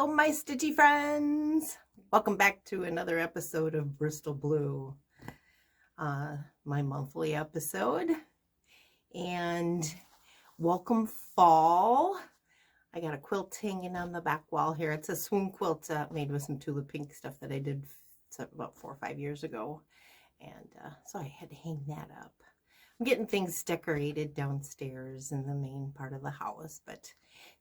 Hello, my stitchy friends. Welcome back to another episode of Bristol Blue, my monthly episode. And welcome fall. I got a quilt hanging on the back wall here. It's a swoon quilt made with some tulip pink stuff that I did about 4 or 5 years ago. And so I had to hang that up. I'm getting things decorated downstairs in the main part of the house, but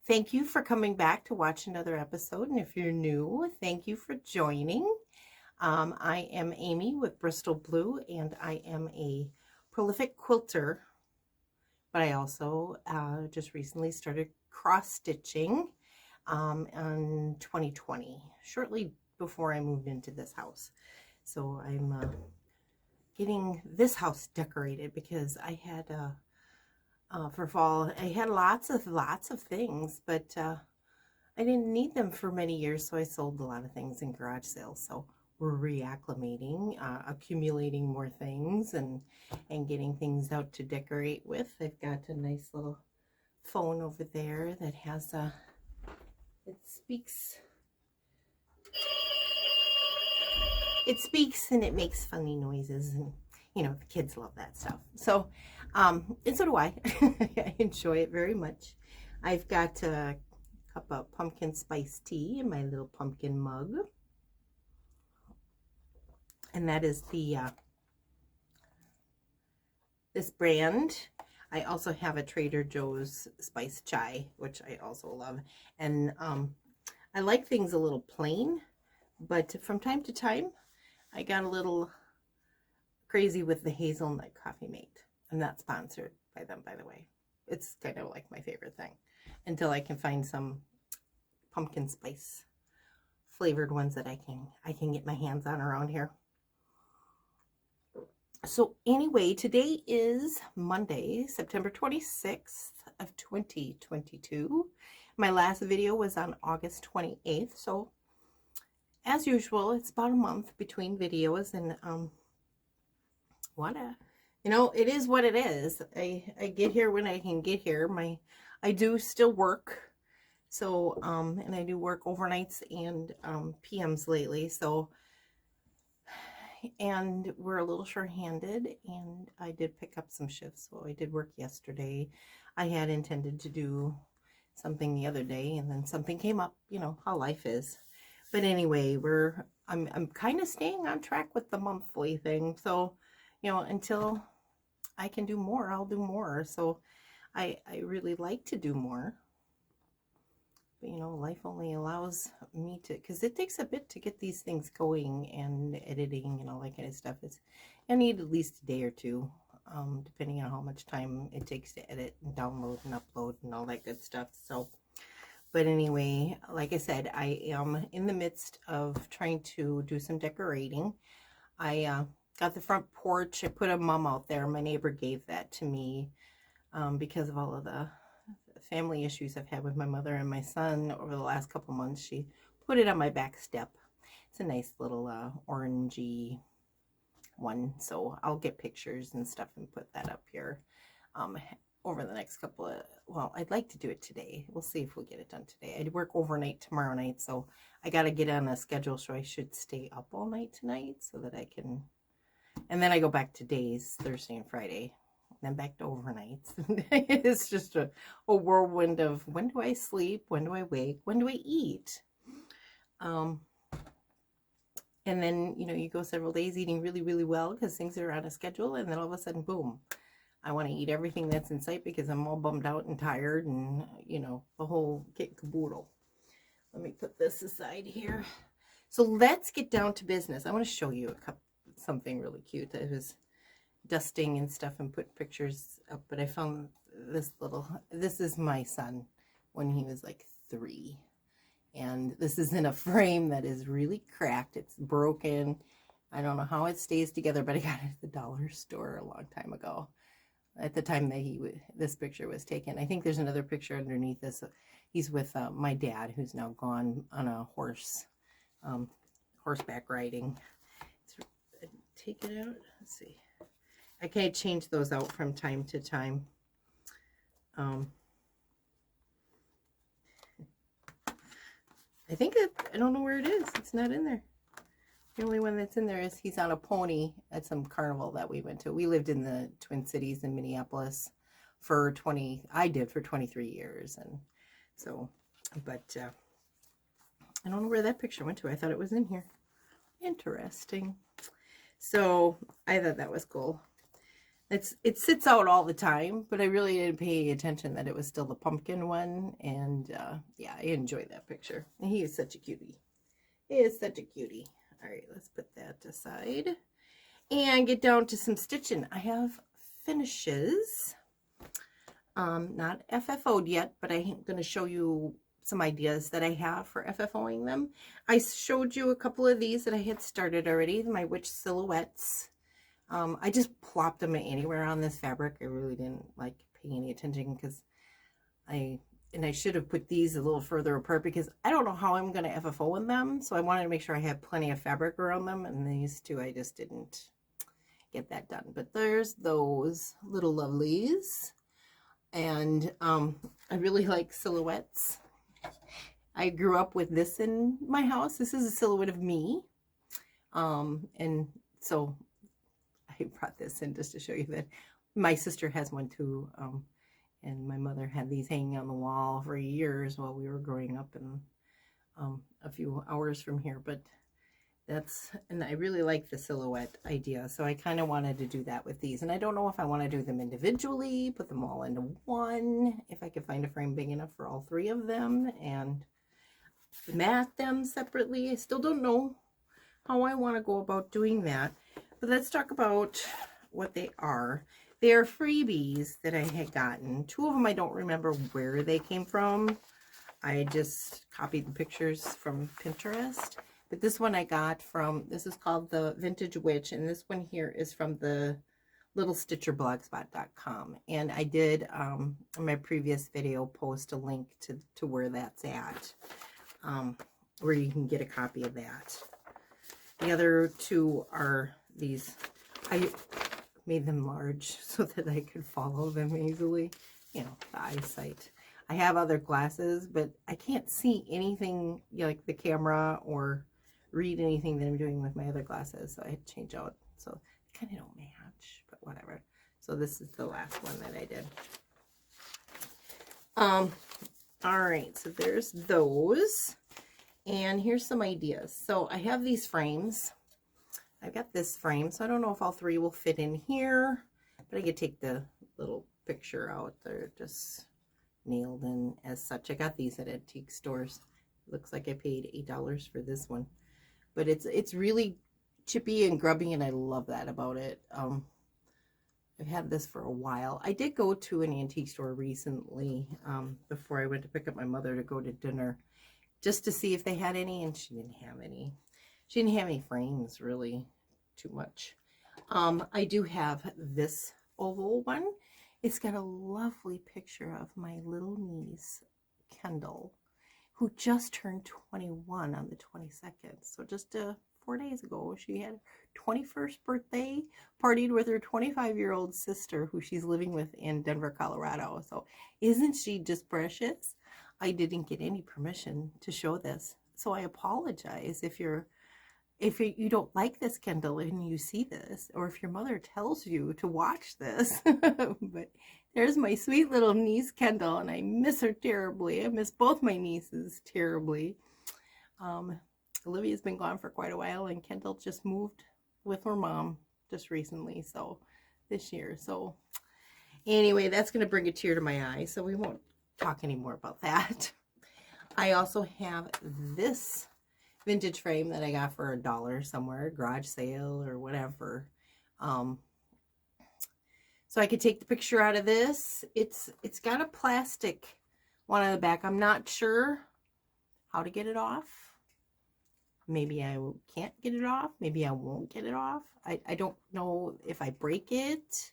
thank you for coming back to watch another episode. And if you're new, thank you for joining. I am Amy with Bristol Blue, and I am a prolific quilter, but I also just recently started cross-stitching in 2020, shortly before I moved into this house. So I'm getting this house decorated because I had for fall I had lots of things, but I didn't need them for many years, so I sold a lot of things in garage sales. So we're reacclimating, accumulating more things and getting things out to decorate with. I've got a nice little phone over there that has it speaks and it makes funny noises, and you know, the kids love that stuff. So and so do I. I enjoy it very much. I've got a cup of pumpkin spice tea in my little pumpkin mug, and that is the this brand. I also have a Trader Joe's spice chai, which I also love, and I like things a little plain, but from time to time I got a little crazy with the hazelnut coffee mate. I'm not sponsored by them, by the way. It's kind of like my favorite thing until I can find some pumpkin spice flavored ones that I can get my hands on around here. So anyway, today is Monday, September 26th of 2022. My last video was on August 28th, so as usual, it's about a month between videos, and you know, it is what it is. I get here when I can get here. I do still work, so and I do work overnights and PMs lately, so, and we're a little short-handed, and I did pick up some shifts. So I did work yesterday. I had intended to do something the other day, and then something came up. You know how life is. But anyway, I'm kind of staying on track with the monthly thing. So, you know, until I can do more, I'll do more. So I really like to do more. But, you know, life only allows me to, because it takes a bit to get these things going and editing and all that kind of stuff. I need at least a day or two, depending on how much time it takes to edit and download and upload and all that good stuff. So, but anyway, like I said, I am in the midst of trying to do some decorating. I got the front porch. I put a mum out there. My neighbor gave that to me because of all of the family issues I've had with my mother and my son over the last couple months. She put it on my back step. It's a nice little orangey one. So I'll get pictures and stuff and put that up here over the next couple of, well, I'd like to do it today. We'll see if we'll get it done today. I work overnight tomorrow night, so I got to get on a schedule, so I should stay up all night tonight so that I can, and then I go back to days, Thursday and Friday, and then back to overnights. It's just a whirlwind of when do I sleep, when do I wake, when do I eat? And then, you know, you go several days eating really, really well because things are on a schedule, and then all of a sudden, boom, I want to eat everything that's in sight because I'm all bummed out and tired and, you know, the whole kit caboodle. Let me put this aside here. So let's get down to business. I want to show you something really cute. I was dusting and stuff and put pictures up, but I found this is my son when he was like 3. And this is in a frame that is really cracked. It's broken. I don't know how it stays together, but I got it at the dollar store a long time ago. At the time that this picture was taken. I think there's another picture underneath this. He's with my dad, who's now gone on a horse, horseback riding. Take it out. Let's see. I can't change those out from time to time. I think I don't know where it is. It's not in there. The only one that's in there is he's on a pony at some carnival that we went to. We lived in the Twin Cities in Minneapolis for 23 years. And so, but I don't know where that picture went to. I thought it was in here. Interesting. So I thought that was cool. It sits out all the time, but I really didn't pay attention that it was still the pumpkin one. And yeah, I enjoyed that picture. And he is such a cutie. He is such a cutie. All right, let's put that aside and get down to some stitching. I have finishes, not FFO'd yet, but I'm going to show you some ideas that I have for FFOing them. I showed you a couple of these that I had started already, my witch silhouettes. I just plopped them anywhere on this fabric. I really didn't like paying any attention because I should have put these a little further apart because I don't know how I'm going to FFO in them. So I wanted to make sure I had plenty of fabric around them. And these two, I just didn't get that done. But there's those little lovelies. And I really like silhouettes. I grew up with this in my house. This is a silhouette of me. And so I brought this in just to show you that my sister has one too. And my mother had these hanging on the wall for years while we were growing up in a few hours from here. But and I really like the silhouette idea. So I kind of wanted to do that with these. And I don't know if I want to do them individually, put them all into one, if I could find a frame big enough for all three of them and mat them separately. I still don't know how I want to go about doing that. But let's talk about what they are. They are freebies that I had gotten. Two of them I don't remember where they came from. I just copied the pictures from Pinterest. But this one I got from, this is called the Vintage Witch. And this one here is from the littlestitcherblogspot.com. And I did, in my previous video, post a link to where that's at. Where you can get a copy of that. The other two are these. I made them large so that I could follow them easily. You know, the eyesight. I have other glasses, but I can't see anything, you know, like the camera or read anything that I'm doing with my other glasses. So I had to change out. So they kind of don't match, but whatever. So this is the last one that I did. All right, so there's those. And here's some ideas. So I have these frames. I've got this frame, so I don't know if all three will fit in here, but I could take the little picture out. They're just nailed in as such. I got these at antique stores. Looks like I paid $8 for this one, but it's really chippy and grubby, and I love that about it. I've had this for a while. I did go to an antique store recently before I went to pick up my mother to go to dinner, just to see if they had any, and she didn't have any. She didn't have any frames, really, too much. I do have this oval one. It's got a lovely picture of my little niece, Kendall, who just turned 21 on the 22nd. So just 4 days ago, she had her 21st birthday, partied with her 25-year-old sister, who she's living with in Denver, Colorado. So isn't she just precious? I didn't get any permission to show this. So I apologize if you don't like this, Kendall, and you see this, or if your mother tells you to watch this. But there's my sweet little niece, Kendall, and I miss her terribly. I miss both my nieces terribly. Olivia's been gone for quite a while, and Kendall just moved with her mom just recently, so this year. So anyway, that's going to bring a tear to my eye, so we won't talk anymore about that. I also have this vintage frame that I got for $1 somewhere, garage sale or whatever. So I could take the picture out of this. It's got a plastic one on the back. I'm not sure how to get it off. Maybe I can't get it off. Maybe I won't get it off. I don't know if I break it.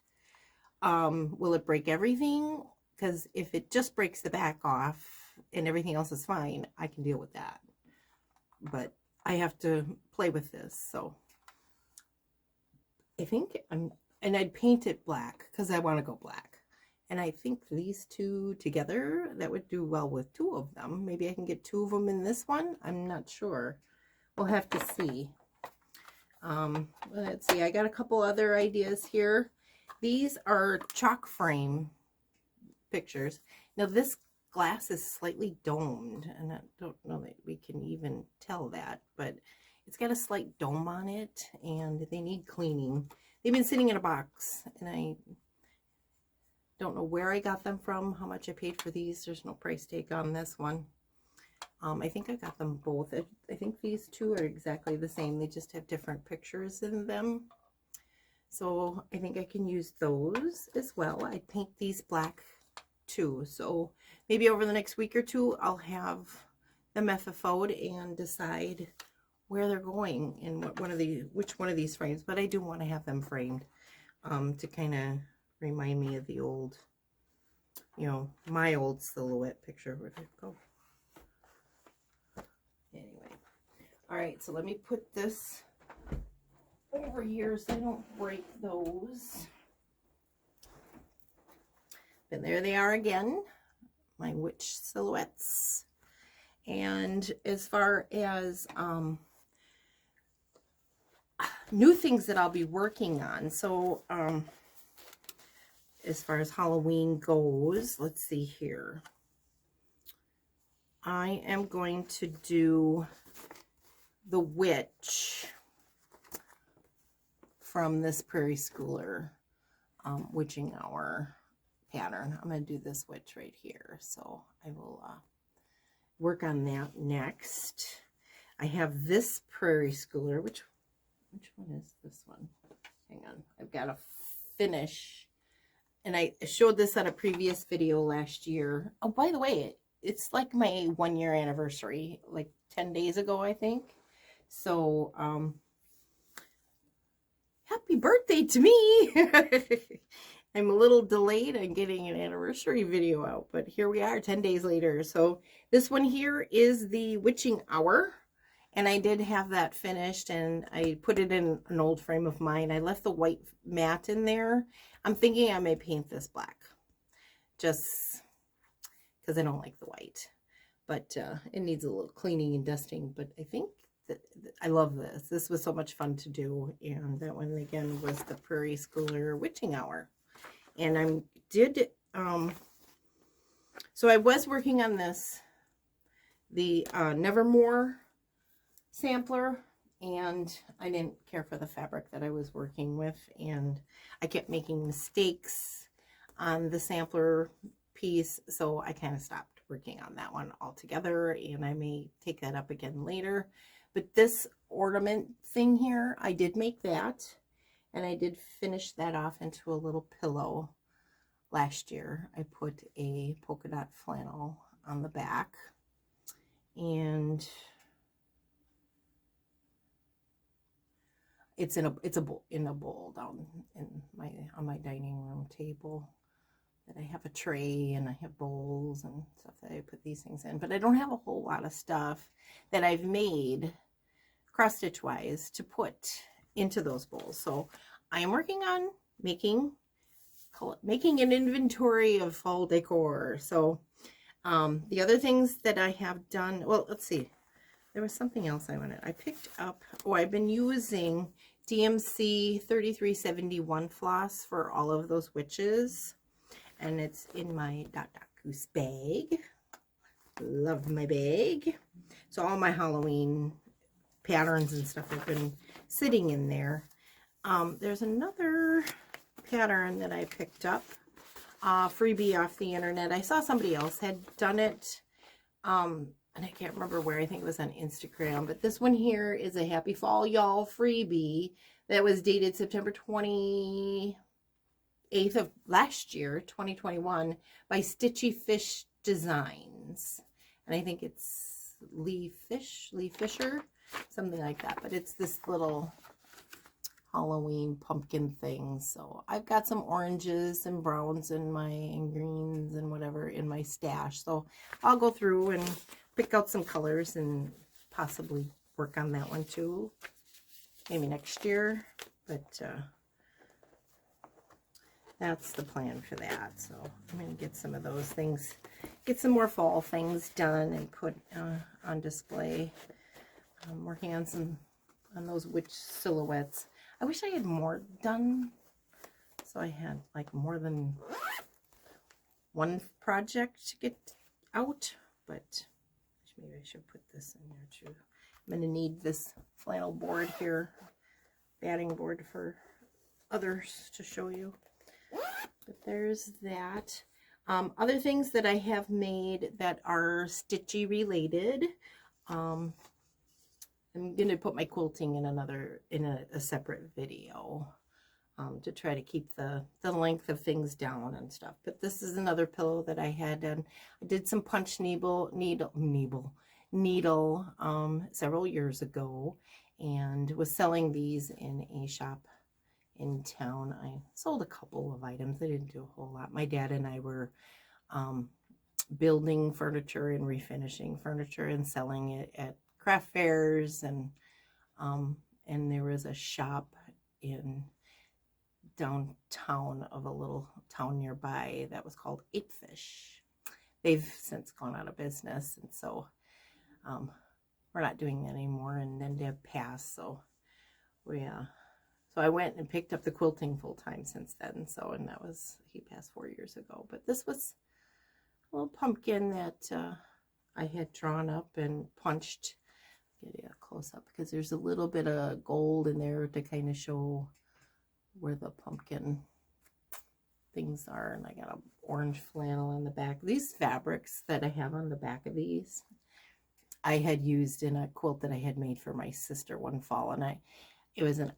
Will it break everything? Because if it just breaks the back off and everything else is fine, I can deal with that. But I have to play with this. So I think and I'd paint it black because I want to go black. And I think these two together, that would do well with two of them. Maybe I can get two of them in this one. I'm not sure. We'll have to see. Let's see. I got a couple other ideas here. These are chalk frame pictures. Now this glass is slightly domed, and I don't know that we can even tell that, but it's got a slight dome on it, and they need cleaning. They've been sitting in a box, and I don't know where I got them from, how much I paid for these. There's no price tag on this one. I think I got them both. I think these two are exactly the same. They just have different pictures in them. So I think I can use those as well. I paint these black too. So maybe over the next week or two, I'll have them FFO'd and decide where they're going and which one of these frames. But I do want to have them framed to kind of remind me of the old, you know, my old silhouette picture. Where did it go? Anyway, all right, so let me put this over here so I don't break those. And there they are again, my witch silhouettes. And as far as new things that I'll be working on, so as far as Halloween goes, let's see here. I am going to do the witch from this Prairie Schooler Witching Hour pattern. I'm going to do this witch right here. So I will work on that next. I have this Prairie Schooler. Which one is this one? Hang on. I've got to finish. And I showed this on a previous video last year. Oh, by the way, it's like my 1-year anniversary, like 10 days ago, I think. So, happy birthday to me. I'm a little delayed on getting an anniversary video out, but here we are 10 days later. So this one here is the Witching Hour. And I did have that finished, and I put it in an old frame of mine. I left the white mat in there. I'm thinking I may paint this black, just because I don't like the white. But it needs a little cleaning and dusting. But I think that I love this. This was so much fun to do. And that one, again, was the Prairie Schooler Witching Hour. And I did, so I was working on this, the Nevermore sampler, and I didn't care for the fabric that I was working with, and I kept making mistakes on the sampler piece, so I kind of stopped working on that one altogether, and I may take that up again later. But this ornament thing here, I did make that, and I did finish that off into a little pillow last year. I put a polka dot flannel on the back, and it's in a bowl down on my dining room table. That I have a tray, and I have bowls and stuff that I put these things in. But I don't have a whole lot of stuff that I've made cross stitch wise to put into those bowls. So I am working on making an inventory of fall decor. So the other things that I have done, well, let's see. There was something else I wanted. I picked up, I've been using DMC 3371 floss for all of those witches. And it's in my Dot Goose bag. Love my bag. So all my Halloween patterns and stuff have been sitting in there. There's another pattern that I picked up, freebie off the internet. I saw somebody else had done it, and I can't remember where. I think it was on Instagram. But this one here is a Happy Fall Y'all freebie that was dated September 28th of last year, 2021, by Stitchy Fish Designs. And I think it's Lee Fisher, something like that. But it's this little Halloween pumpkin thing. So I've got some oranges and browns and greens and whatever in my stash. So I'll go through and pick out some colors and possibly work on that one too. Maybe next year. But that's the plan for that. So I'm going to get some of those things, get some more fall things done and put on display. I'm working on those witch silhouettes. I wish I had more done, so I had like more than one project to get out, but maybe I should put this in there too. I'm going to need this flannel board here, batting board for others to show you. But there's that. Other things that I have made that are stitchy related. I'm going to put my quilting in a separate video to try to keep the length of things down and stuff. But this is another pillow that I had done. I did some punch needle several years ago and was selling these in a shop in town. I sold a couple of items. I didn't do a whole lot. My dad and I were building furniture and refinishing furniture and selling it at craft fairs, and there was a shop in downtown of a little town nearby that was called Eight Fish. They've since gone out of business, and so we're not doing that anymore, and then Deb passed, so so I went and picked up the quilting full time since then. So, and he passed 4 years ago. But this was a little pumpkin that I had drawn up and punched. Get it close up because there's a little bit of gold in there to kind of show where the pumpkin things are. And I got an orange flannel on the back. These fabrics that I have on the back of these, I had used in a quilt that I had made for my sister one fall, and it was an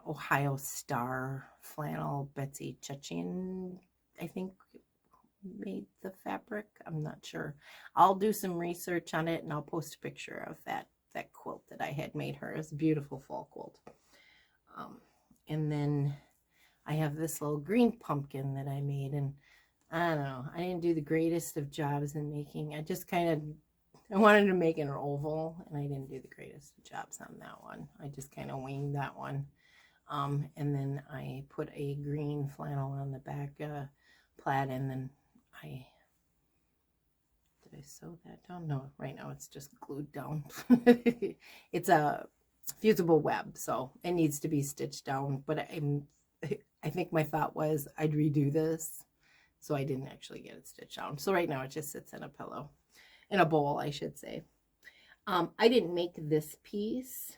Ohio Star flannel. Betsy Chechin, I think, made the fabric. I'm not sure. I'll do some research on it, and I'll post a picture of that quilt that I had made her. It was a beautiful fall quilt. And then I have this little green pumpkin that I made, and I don't know. I didn't do the greatest of jobs in making. I wanted to make an oval, and I didn't do the greatest of jobs on that one. I just kind of winged that one. And then I put a green flannel on the back plaid, and then did I sew that down? No, right now it's just glued down. It's a fusible web, so it needs to be stitched down, but I think my thought was I'd redo this, so I didn't actually get it stitched down. So right now it just sits in a pillow. In a bowl, I should say. I didn't make this piece.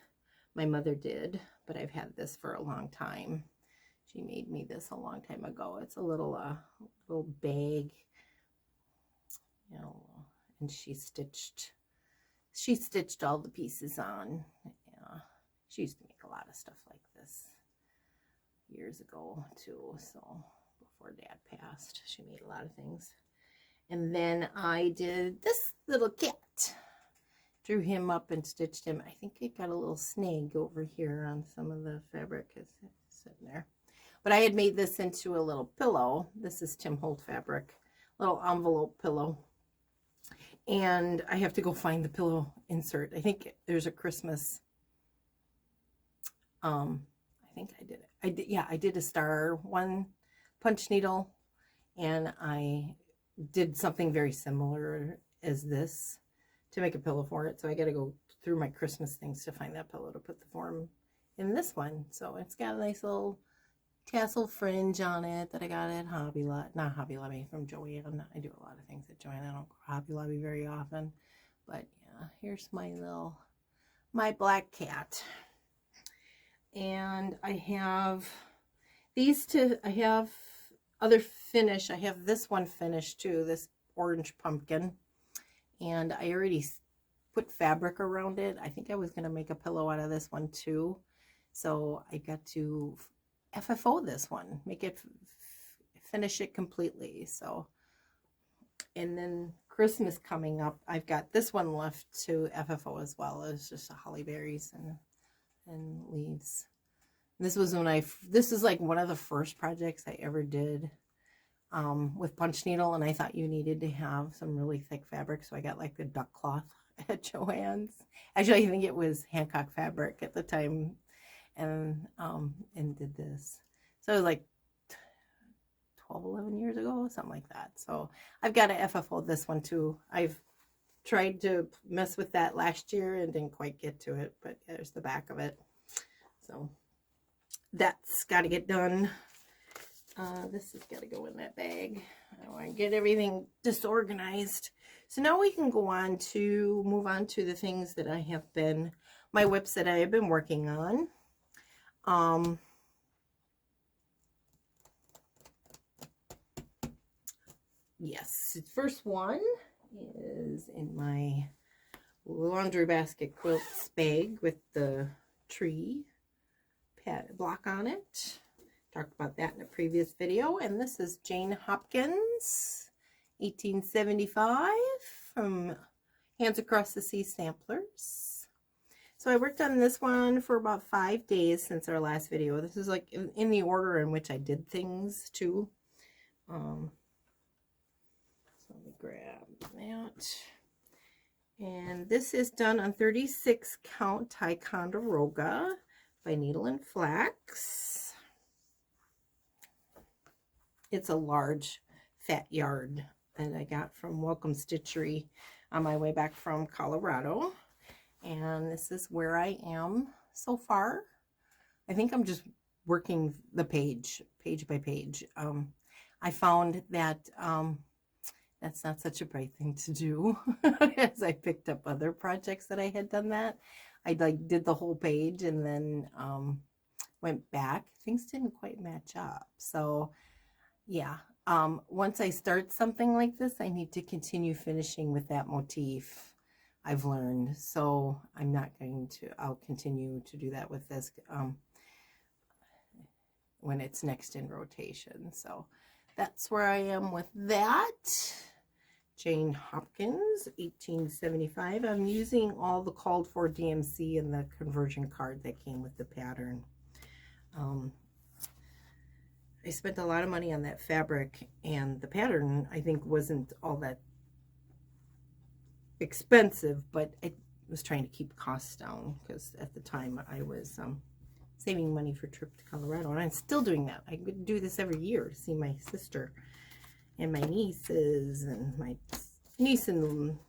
My mother did, but I've had this for a long time. She made me this a long time ago. It's a little bag, you know, and she stitched all the pieces on. Yeah, she used to make a lot of stuff like this years ago too. So before Dad passed, she made a lot of things. And then I did this little cat. Drew him up and stitched him. I think it got a little snag over here on some of the fabric. It's sitting there. But I had made this into a little pillow. This is Tim Holt fabric. Little envelope pillow. And I have to go find the pillow insert. I think there's a Christmas. I think I did it. I did a star one punch needle. And I did something very similar as this to make a pillow for it. So I got to go through my Christmas things to find that pillow to put the form in this one. So it's got a nice little tassel fringe on it that I got at Hobby Lobby, not Hobby Lobby, from Joanne. I do a lot of things at Joanne. I don't go to Hobby Lobby very often, but yeah, here's my black cat. And I have these two. I have other finish. I have this one finished too, this orange pumpkin, and I already put fabric around it. I think I was going to make a pillow out of this one too, so I got to FFO this one, make it finish it completely. So, and then Christmas coming up, I've got this one left to FFO as well. It's just holly berries and leaves. This was this is like one of the first projects I ever did with punch needle, and I thought you needed to have some really thick fabric, so I got like the duck cloth at Joann's. Actually, I think it was Hancock fabric at the time, and did this. So it was like 12, 11 years ago, something like that. So I've got to FFO this one too. I've tried to mess with that last year and didn't quite get to it, but there's the back of it. So that's got to get done. This has got to go in that bag. I don't want to get everything disorganized. So now we can go on to move on to the things that I have been, my whips that I have been working on. Yes, the first one is in my laundry basket quilts bag with the tree block on it. Talked about that in a previous video. And this is Jane Hopkins, 1875, from Hands Across the Sea Samplers. So I worked on this one for about 5 days since our last video. This is like in the order in which I did things too. So let me grab that. And this is done on 36 count Ticonderoga by Needle and Flax. It's a large fat yard that I got from Welcome Stitchery on my way back from Colorado. And this is where I am so far. I think I'm just working the page by page. I found that that's not such a bright thing to do. As I picked up other projects that I had done that. I like did the whole page and then went back. Things didn't quite match up. So yeah, once I start something like this, I need to continue finishing with that motif, I've learned. So I'm not going to, I'll continue to do that with this when it's next in rotation. So that's where I am with that. Jane Hopkins, 1875. I'm using all the called for DMC and the conversion card that came with the pattern. I spent a lot of money on that fabric, and the pattern I think wasn't all that expensive, but I was trying to keep costs down because at the time I was saving money for a trip to Colorado, and I'm still doing that. I would do this every year to see my sister and my nieces and my niece and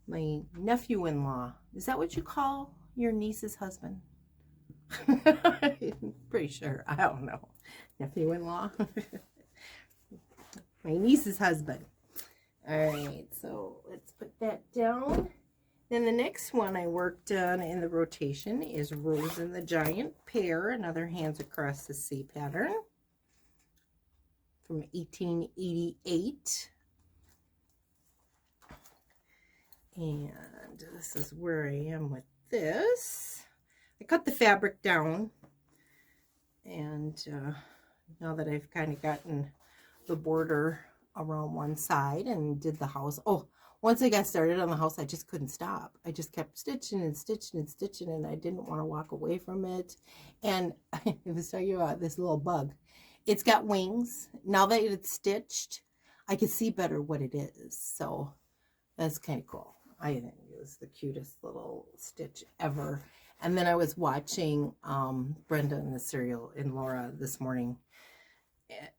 my nephew-in-law. Is that what you call your niece's husband? I'm pretty sure. I don't know. Nephew-in-law. My niece's husband. All right, so let's put that down. Then the next one I worked on in the rotation is Rose and the Giant Pear, another Hands Across the Sea pattern from 1888. And this is where I am with this. I cut the fabric down, and now that I've kind of gotten the border around one side and did the house. Oh, once I got started on the house, I just couldn't stop. I just kept stitching and stitching and stitching, and I didn't want to walk away from it. And I was talking about this little bug. It's got wings. Now that it's stitched, I can see better what it is. So that's kind of cool. I think it was the cutest little stitch ever. And then I was watching Brenda and the Serial and Laura this morning,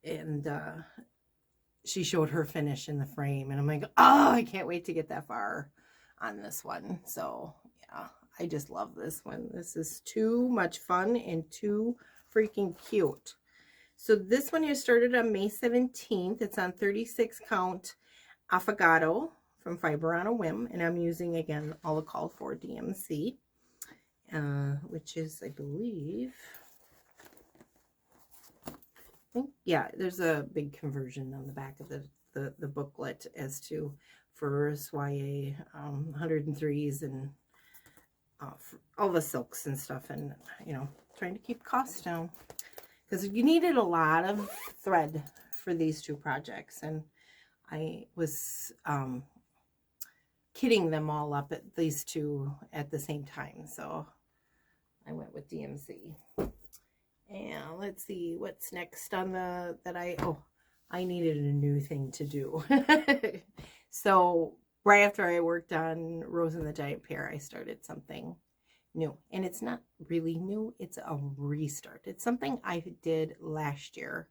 and she showed her finish in the frame, and I'm like, oh, I can't wait to get that far on this one. So yeah, I just love this one. This is too much fun and too freaking cute. So this one here started on May 17th. It's on 36 count Affogato from Fiber on a Whim, and I'm using again all the called for DMC, which is, I believe, yeah, there's a big conversion on the back of the booklet as to for soie 103s and all the silks and stuff, and you know, trying to keep costs down because you needed a lot of thread for these two projects, and I was kitting them all up at these two at the same time, so I went with DMC. And let's see what's next on the, I needed a new thing to do. So right after I worked on Rose and the Giant Pear, I started something new. And it's not really new, it's a restart. It's something I did last year.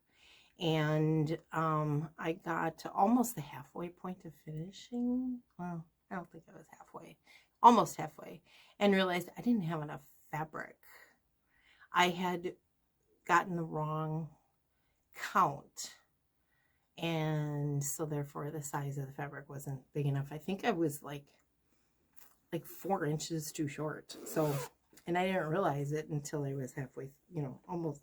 And I got to almost the halfway point of finishing. Well, I don't think I was halfway, almost halfway, and realized I didn't have enough fabric. I had gotten the wrong count, and so therefore the size of the fabric wasn't big enough. I think I was like 4 inches too short. So, and I didn't realize it until I was halfway, almost.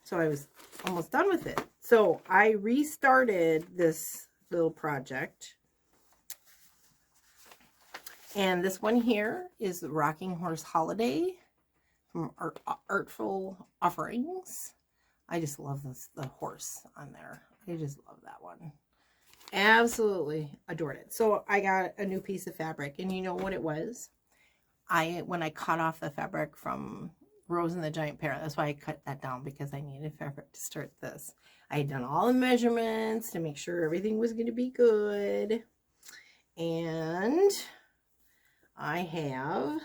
So I was almost done with it. So I restarted this little project. And this one here is the Rocking Horse Holiday from Artful Offerings. I just love the horse on there. I just love that one. Absolutely adored it. So I got a new piece of fabric, and you know what it was? When I cut off the fabric from Rose and the Giant Pear, that's why I cut that down, because I needed fabric to start this. I had done all the measurements to make sure everything was going to be good. And I have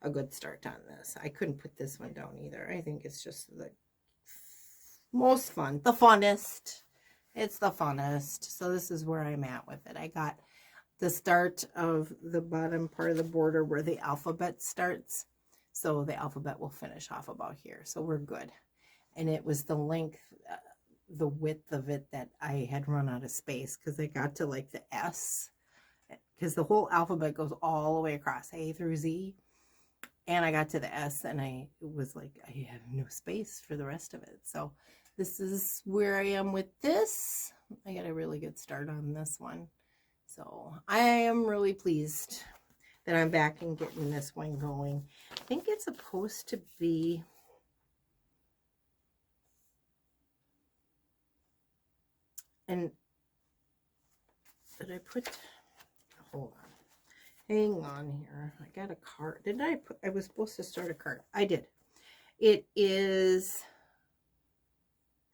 a good start on this. I couldn't put this one down either. I think it's just the most fun, the funnest. It's the funnest. So this is where I'm at with it. I got the start of the bottom part of the border where the alphabet starts. So the alphabet will finish off about here. So we're good. And it was the length, the width of it that I had run out of space, because I got to like the S, because the whole alphabet goes all the way across, A through Z. And I got to the S, and I was like, I have no space for the rest of it. So this is where I am with this. I got a really good start on this one. So I am really pleased that I'm back and getting this one going. I think it's supposed to be, and did I put, hold on. Hang on here. I got a card. Didn't I put, I was supposed to start a card. I did. It is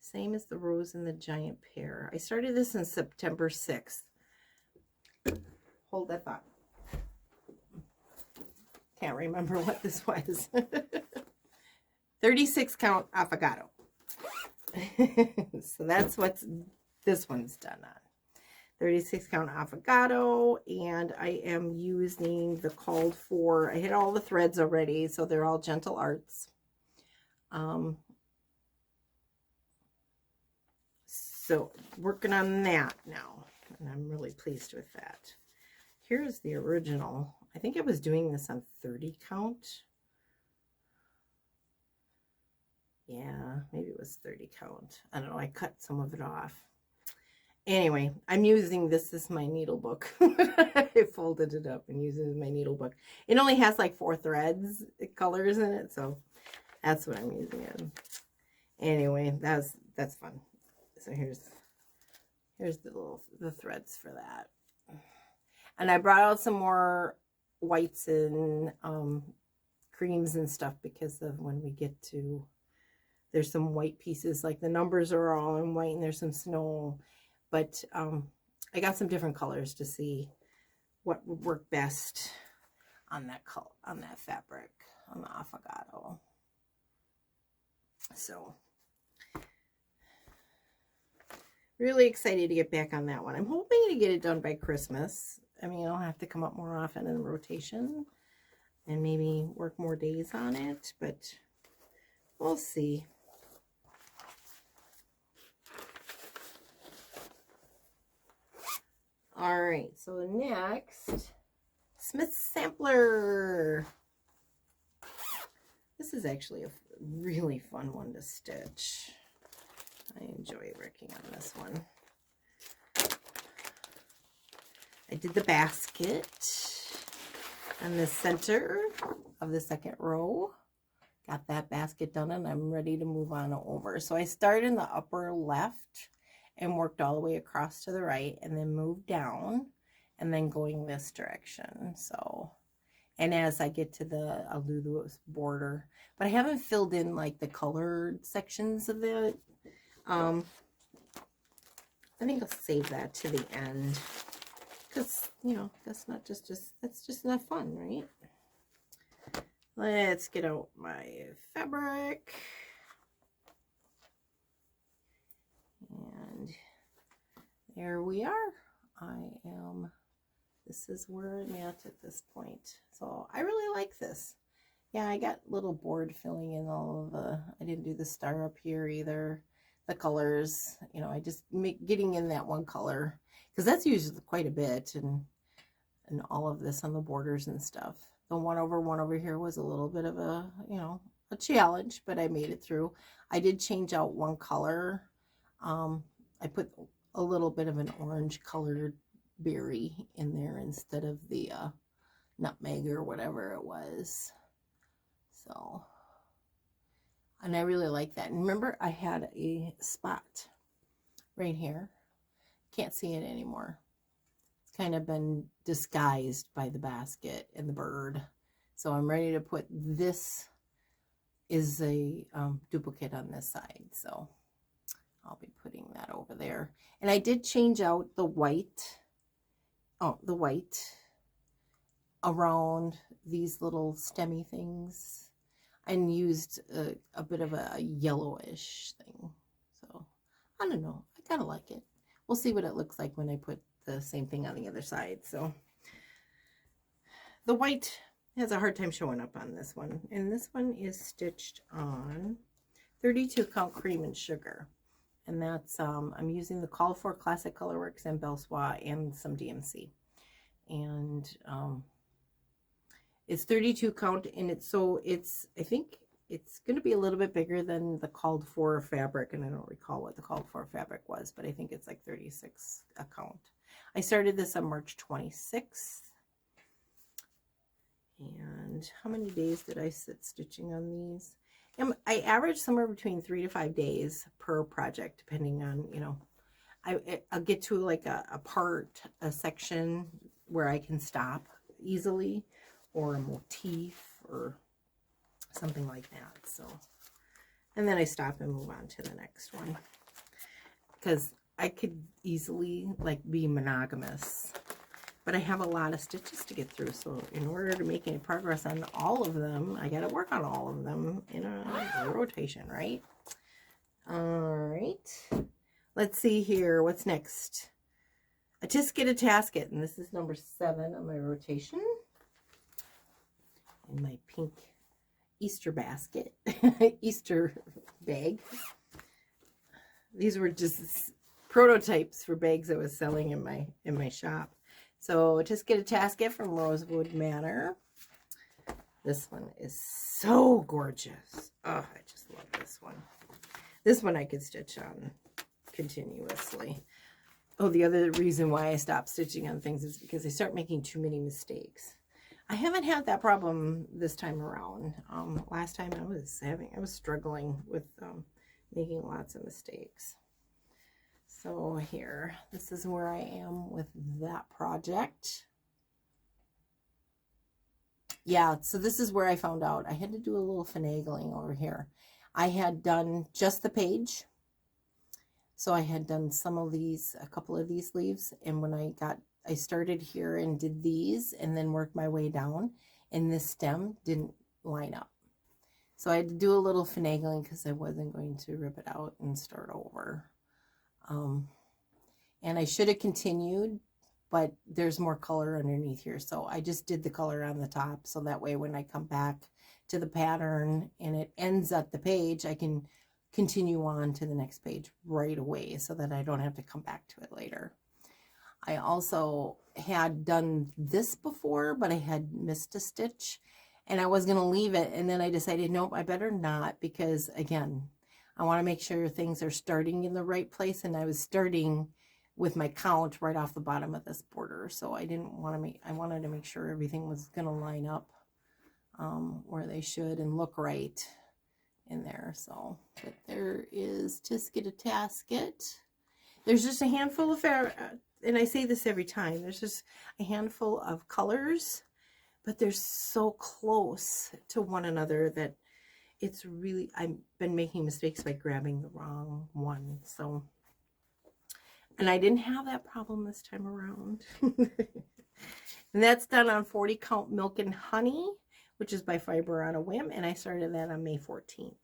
same as the Rose and the Giant Pear. I started this on September 6th. Hold that thought. Can't remember what this was. 36 count affogato. So that's what this one's done on. 36 count affogato, and I am using the called for, I hit all the threads already, so they're all Gentle Arts. So working on that now, and I'm really pleased with that. Here's the original. I think I was doing this on 30 count. Yeah, maybe it was 30 count. I don't know, I cut some of it off. Anyway, I'm using this as my needle book. I folded it up and used it as my needle book. It only has like 4 threads, colors in it, so that's what I'm using it. Anyway, that's fun. So here's the threads for that. And I brought out some more whites and creams and stuff, because of when we get to, there's some white pieces, like the numbers are all in white and there's some snow. But I got some different colors to see what would work best on that color, on that fabric, on the affogato. So really excited to get back on that one. I'm hoping to get it done by Christmas. I mean, I'll have to come up more often in rotation and maybe work more days on it, but we'll see. All right, so the next, Smith Sampler. This is actually a really fun one to stitch. I enjoy working on this one. I did the basket and the center of the second row. Got that basket done, and I'm ready to move on over. So I started in the upper left and worked all the way across to the right, and then moved down, and then going this direction. So, and as I get to the, I'll do the border, but I haven't filled in like the colored sections of it. I think I'll save that to the end, because, you know, that's not just that's just not fun, right? Let's get out my fabric. there we are. This is where I'm at this point. So I really like this. Yeah, I got a little bored filling in all of I didn't do the star up here either. The colors, you know, I just getting in that one color, because that's usually quite a bit, and all of this on the borders and stuff. The one over here was a little bit of a, you know, a challenge, but I made it through. I did change out one color. I put a little bit of an orange colored berry in there instead of the nutmeg or whatever it was. So, and I really like that. And remember, I had a spot right here. Can't see it anymore. It's kind of been disguised by the basket and the bird. So I'm ready to put this is a duplicate on this side. So I'll be putting that over there. And I did change out the white, around these little stemmy things, and used a bit of a yellowish thing. So I don't know, I kind of like it. We'll see what it looks like when I put the same thing on the other side. So the white has a hard time showing up on this one, and this one is stitched on 32 count cream and sugar. And that's, I'm using the Call for Classic Colorworks and Belsois and some DMC. And it's 32 count, and I think it's going to be a little bit bigger than the called for fabric, and I don't recall what the called for fabric was, but I think it's like 36 a count. I started this on March 26th. And how many days did I sit stitching on these? I average somewhere between 3 to 5 days per project, depending on, you know, I'll get to like a section where I can stop easily, or a motif or something like that. So, and then I stop and move on to the next one, because I could easily like be monogamous, but I have a lot of stitches to get through. So in order to make any progress on all of them, I got to work on all of them in a rotation, right? All right. Let's see here. What's next? A Tisket, a Tasket. And this is number 7 on my rotation. In my pink Easter basket. Easter bag. These were just prototypes for bags I was selling in my shop. So just get a Tasket from Rosewood Manor. This one is so gorgeous. Oh, I just love this one. This one I could stitch on continuously. Oh, the other reason why I stopped stitching on things is because I start making too many mistakes. I haven't had that problem this time around. Last time I was struggling with making lots of mistakes. So here, this is where I am with that project. Yeah, so this is where I found out I had to do a little finagling over here. I had done just the page. So I had done a couple of these leaves, and when I started here and did these and then worked my way down, and this stem didn't line up. So I had to do a little finagling because I wasn't going to rip it out and start over. And I should have continued, but there's more color underneath here. So I just did the color on the top, so that way when I come back to the pattern and it ends at the page, I can continue on to the next page right away so that I don't have to come back to it later. I also had done this before, but I had missed a stitch and I was going to leave it. And then I decided, nope, I better not, because again, I want to make sure things are starting in the right place. And I was starting with my count right off the bottom of this border. So I wanted to make sure everything was going to line up where they should and look right in there. So, but there is Tisket, a Tasket. There's just a handful of and I say this every time, there's just a handful of colors, but they're so close to one another that it's really, I've been making mistakes by grabbing the wrong one. So, and I didn't have that problem this time around. And that's done on 40 count Milk and Honey, which is by Fiber on a Whim, and I started that on May 14th.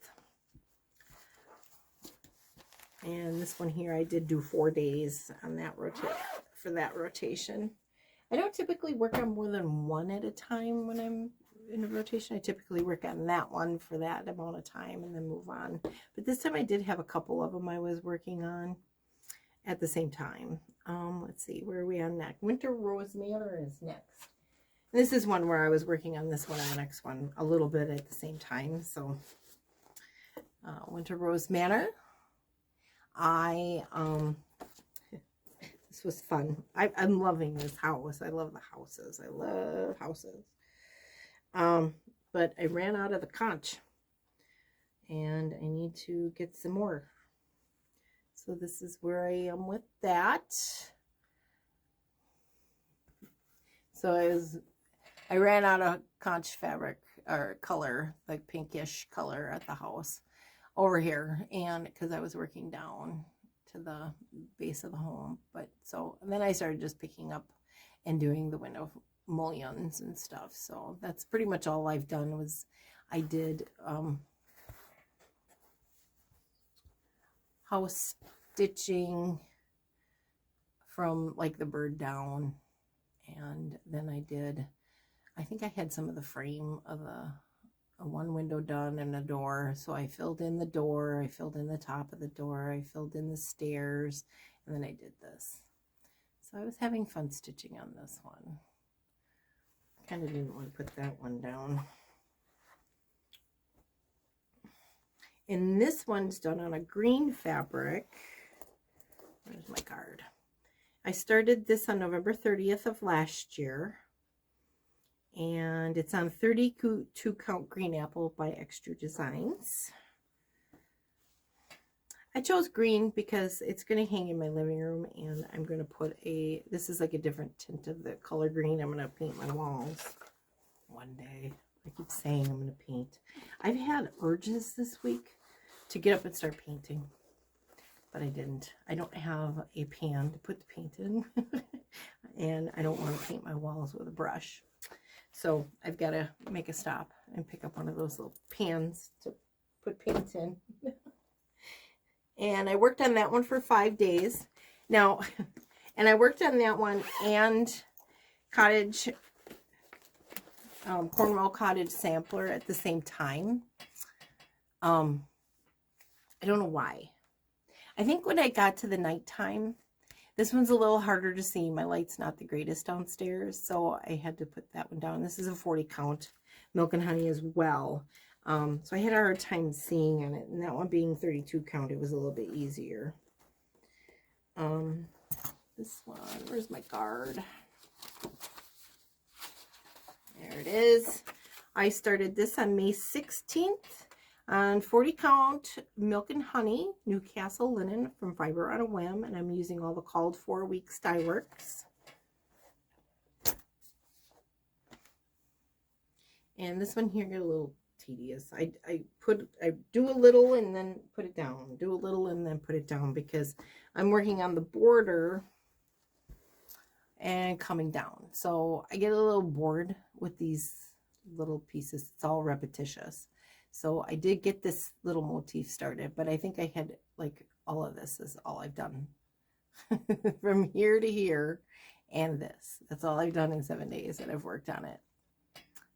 And this one here, I did do 4 days on that for that rotation. I don't typically work on more than one at a time when I'm in a rotation. I typically work on that one for that amount of time and then move on. But this time I did have a couple of them I was working on at the same time. Let's see, where are we on next? Winter Rose Manor is next. And this is one where I was working on this one and the next one a little bit at the same time. So Winter Rose Manor. This was fun. I'm loving this house. I love the houses. I love houses. But I ran out of the conch and I need to get some more. So this is where I am with that. So I ran out of conch fabric or color, like pinkish color at the house over here, and because I was working down to the base of the home. But so, and then I started just picking up and doing the window mullions and stuff. So that's pretty much all I've done. Was I did house stitching from like the bird down, and then I think I had some of the frame of one window done and a door, so I filled in the door, I filled in the top of the door, I filled in the stairs, and then I did this. So I was having fun stitching on this one. Kind of didn't want to put that one down. And this one's done on a green fabric. Where's my card? I started this on November 30th of last year. And it's on 32 count green apple by Extra Designs. I chose green because it's going to hang in my living room, and I'm going to put this is like a different tint of the color green. I'm going to paint my walls one day. I keep saying I'm going to paint. I've had urges this week to get up and start painting, but I didn't. I don't have a pan to put the paint in, and I don't want to paint my walls with a brush. So I've got to make a stop and pick up one of those little pans to put paint in. And I worked on that one for 5 days. Now, and I worked on that one and cottage, Cornwall Cottage Sampler at the same time. I don't know why. I think when I got to the nighttime, this one's a little harder to see. My light's not the greatest downstairs, so I had to put that one down. This is a 40 count Milk and Honey as well. So I had a hard time seeing on it, and that one being 32 count, it was a little bit easier. This one, where's my card? There it is. I started this on May 16th on 40 count Milk and Honey Newcastle linen from Fiber on a Whim, and I'm using all the called for weeks dye works. And this one here got a little tedious. I do a little and then put it down, do a little and then put it down, because I'm working on the border and coming down, so I get a little bored with these little pieces. It's all repetitious. So I did get this little motif started, but I think I had like all of this is all I've done from here to here, and that's all I've done in 7 days that I've worked on it.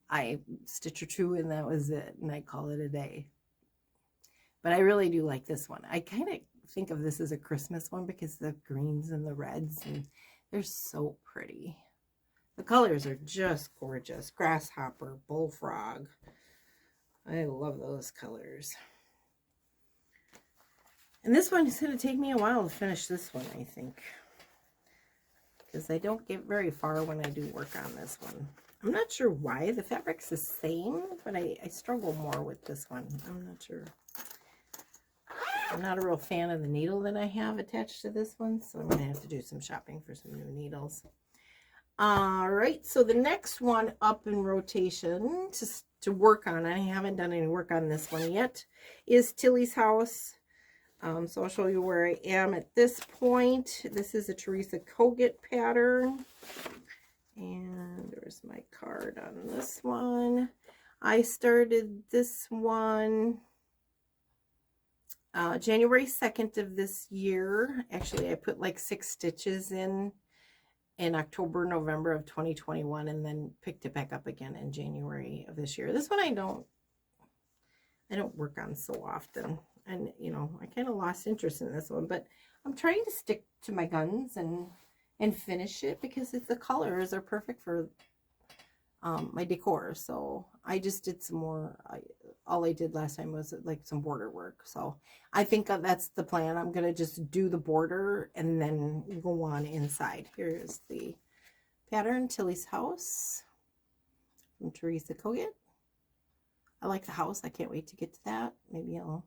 I stitch or two and that was it, and I call it a day. But I really do like this one. I kind of think of this as a Christmas one because the greens and the reds, and they're so pretty. The colors are just gorgeous. Grasshopper, bullfrog. I love those colors. And this one is going to take me a while to finish this one, I think, because I don't get very far when I do work on this one. I'm not sure why. The fabric's the same, but I struggle more with this one. I'm not sure. I'm not a real fan of the needle that I have attached to this one, so I'm going to have to do some shopping for some new needles. All right, so the next one up in rotation to work on, I haven't done any work on this one yet, is Tilly's House. So I'll show you where I am at this point. This is a Teresa Kogut pattern. And there's my card on this one. I started this one January 2nd of this year. Actually, I put like 6 stitches in October, November of 2021, and then picked it back up again in January of this year. This one I don't work on so often. And, you know, I kind of lost interest in this one, but I'm trying to stick to my guns and finish it because the colors are perfect for my decor. So I just did some more. All I did last time was like some border work. So I think that's the plan. I'm going to just do the border and then go on inside. Here's the pattern, Tilly's House from Teresa Kogut. I like the house. I can't wait to get to that. Maybe I'll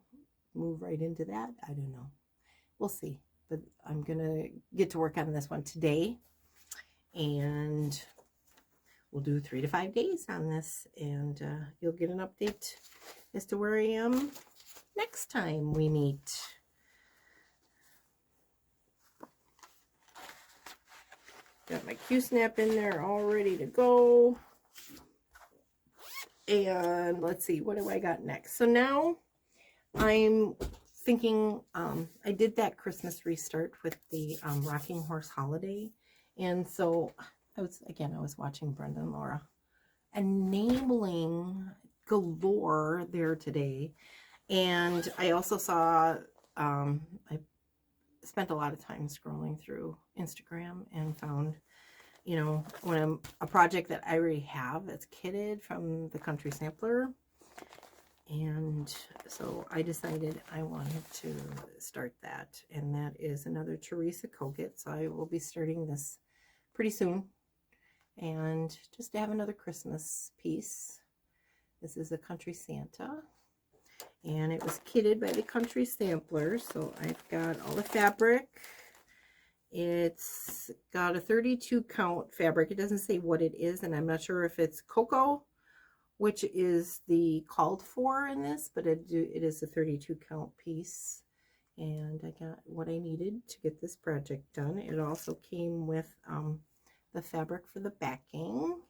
move right into that. I don't know. We'll see. But I'm going to get to work on this one today. And we'll do 3 to 5 days on this. And you'll get an update as to where I am next time we meet. Got my Q-snap in there all ready to go. And let's see, what do I got next? So now I'm thinking, I did that Christmas restart with the Rocking Horse Holiday. And so I was watching Brenda and Laura and nailing galore there today. And I also saw, I spent a lot of time scrolling through Instagram and found, you know, when a project that I already have that's kitted from the Country Sampler. And so I decided I wanted to start that. And that is another Teresa Kogut. So I will be starting this pretty soon. And just to have another Christmas piece. This is a Country Santa. And it was kitted by the Country Sampler. So I've got all the fabric. It's got a 32 count fabric. It doesn't say what it is, and I'm not sure if it's cocoa, which is the called for in this, but it is a 32 count piece. And I got what I needed to get this project done. It also came with the fabric for the backing,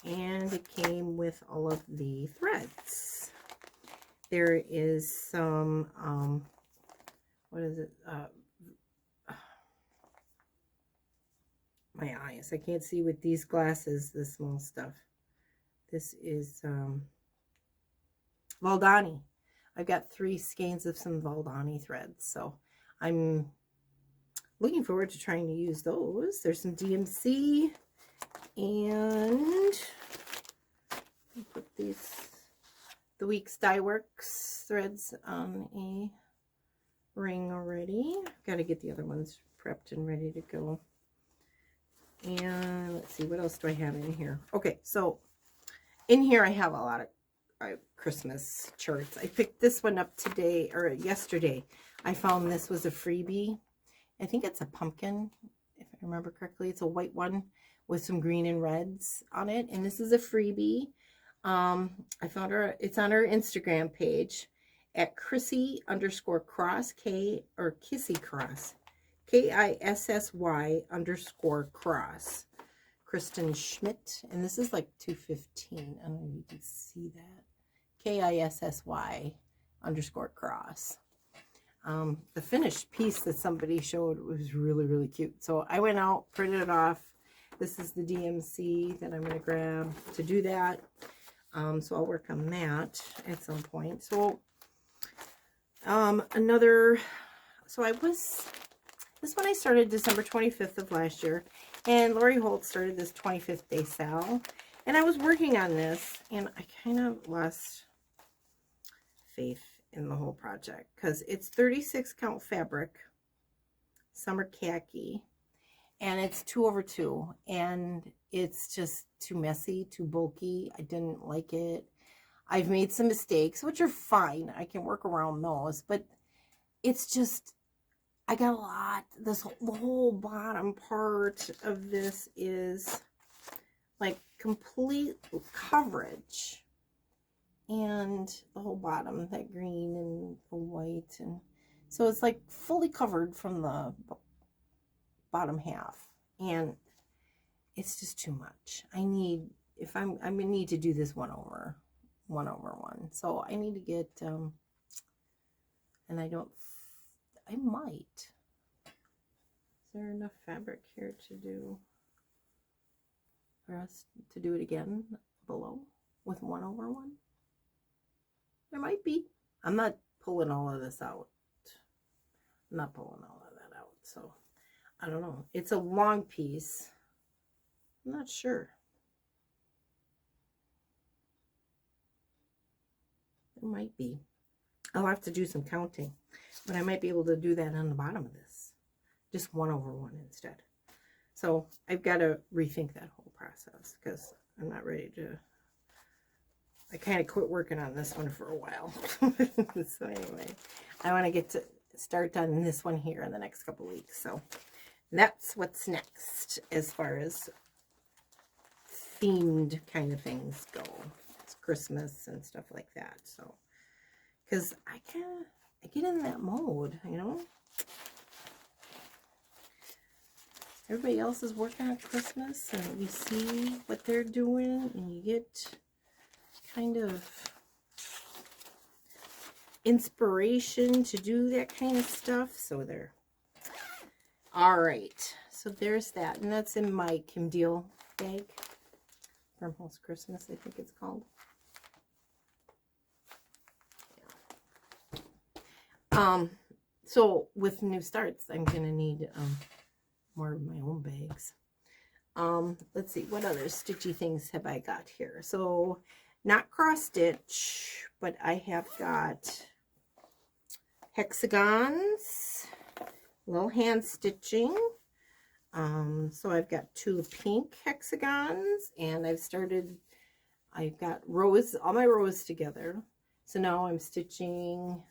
and it came with all of the threads. There is some, what is it? My eyes. I can't see with these glasses, the small stuff. This is Valdani. I've got 3 skeins of some Valdani threads. So I'm looking forward to trying to use those. There's some DMC. And I'll put the Weeks Dye Works threads on a ring already. Got to get the other ones prepped and ready to go. And let's see, what else do I have in here? Okay, so in here I have a lot of Christmas charts. I picked this one up today, or yesterday. I found this was a freebie. I think it's a pumpkin, if I remember correctly. It's a white one with some green and reds on it. And this is a freebie. I found her, it's on her Instagram page at Chrissy_cross, Kissy Cross. KISSY_cross. Kristen Schmidt. And this is like $2.15. I don't know if you can see that. KISSY_cross. The finished piece that somebody showed was really, really cute. So I went out, printed it off. This is the DMC that I'm going to grab to do that. So I'll work on that at some point. So this one I started December 25th of last year, and Lori Holt started this 25th day sale, and I was working on this, and I kind of lost faith in the whole project, because it's 36 count fabric, summer khaki, and it's 2/2, and it's just too messy, too bulky. I didn't like it. I've made some mistakes, which are fine. I can work around those, but it's just, I got a lot. The whole bottom part of this is like complete coverage. And the whole bottom, that green and the white. And so it's like fully covered from the bottom half. And it's just too much. I'm going to need to do this 1/1. So I need to get an And I might. Is there enough fabric here to do, for us to do it again below with 1/1? There might be. I'm not pulling all of this out. I'm not pulling all of that out. So I don't know. It's a long piece. I'm not sure. There might be. I'll have to do some counting, but I might be able to do that on the bottom of this. Just 1/1 instead. So I've got to rethink that whole process because I'm not ready to. I kind of quit working on this one for a while. So anyway, I want to get to start on this one here in the next couple weeks. So that's what's next as far as themed kind of things go. It's Christmas and stuff like that. So, because I get in that mode, you know. Everybody else is working on Christmas, and you see what they're doing, and you get kind of inspiration to do that kind of stuff. So there. All right. So there's that. And that's in my Kim Deal bag. Farmhouse Christmas, I think it's called. Yeah. So with new starts, I'm going to need more of my own bags. Let's see. What other stitchy things have I got here? So not cross stitch, but I have got hexagons, little hand stitching. So I've got 2 pink hexagons, and I've got rows, all my rows together. So now I'm stitching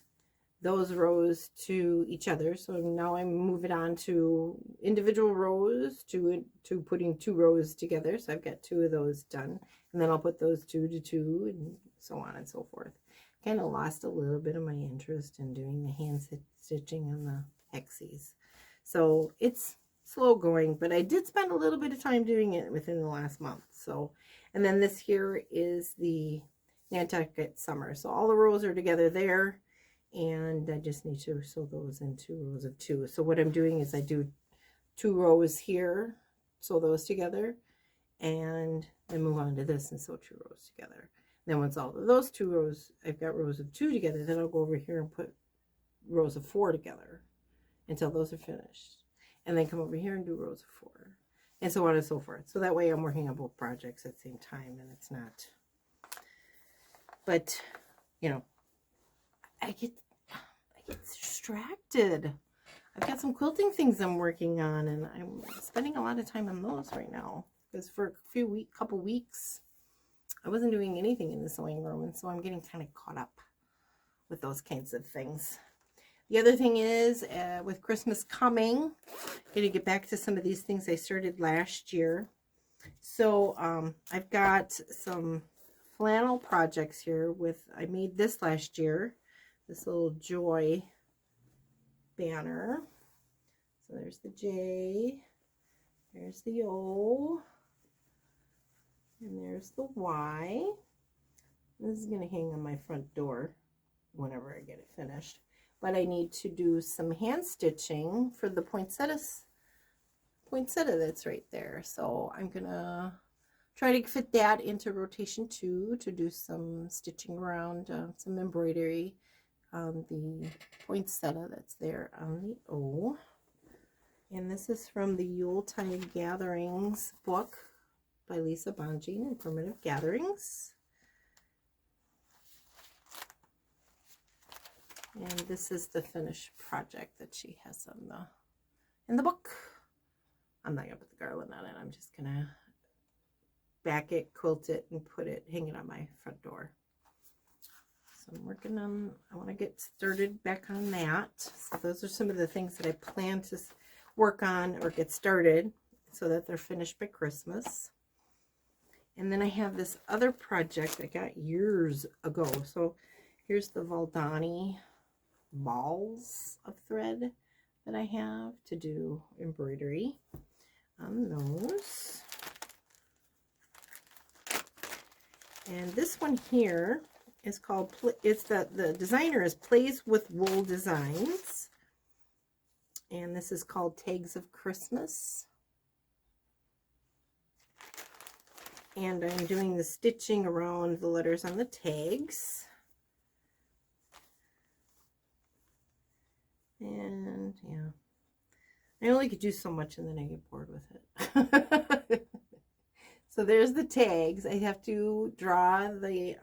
those rows to each other. So now I'm moving on to individual rows to putting 2 rows together. So I've got 2 of those done, and then I'll put those 2 to 2 and so on and so forth. Kind of lost a little bit of my interest in doing the hand stitching on the hexies. So it's slow going, but I did spend a little bit of time doing it within the last month. So, and then this here is the Nantucket Summer. So all the rows are together there, and I just need to sew those in 2 rows of 2. So what I'm doing is I do 2 rows here, sew those together, and then move on to this and sew 2 rows together. Then once all of those 2 rows, I've got rows of 2 together, then I'll go over here and put rows of 4 together until those are finished. And then come over here and do rows of 4. And so on and so forth. So that way I'm working on both projects at the same time, and it's not. But, you know, I get distracted. I've got some quilting things I'm working on, and I'm spending a lot of time on those right now. Because for a couple weeks, I wasn't doing anything in the sewing room, and so I'm getting kind of caught up with those kinds of things. The other thing is, with Christmas coming, I'm going to get back to some of these things I started last year. So I've got some flannel projects here I made this last year, this little joy banner. So there's the J, there's the O, and there's the Y. This is going to hang on my front door whenever I get it finished. But I need to do some hand stitching for the poinsettia that's right there. So I'm going to try to fit that into rotation 2 to do some stitching around some embroidery on the poinsettia that's there on the O. And this is from the Yuletide Gatherings book by Lisa Bonjean and Primitive Gatherings. And this is the finished project that she has in the book. I'm not gonna put the garland on it. I'm just gonna back it, quilt it, and hang it on my front door. So I'm working on, I want to get started back on that. So those are some of the things that I plan to work on or get started so that they're finished by Christmas. And then I have this other project I got years ago. So here's the Valdani balls of thread that I have to do embroidery on those. And this one here is called, it's the designer is Plays with Wool Designs. And this is called Tags of Christmas. And I'm doing the stitching around the letters on the tags. And yeah, I only could do so much and then I get bored with it. So there's the tags. I have to draw the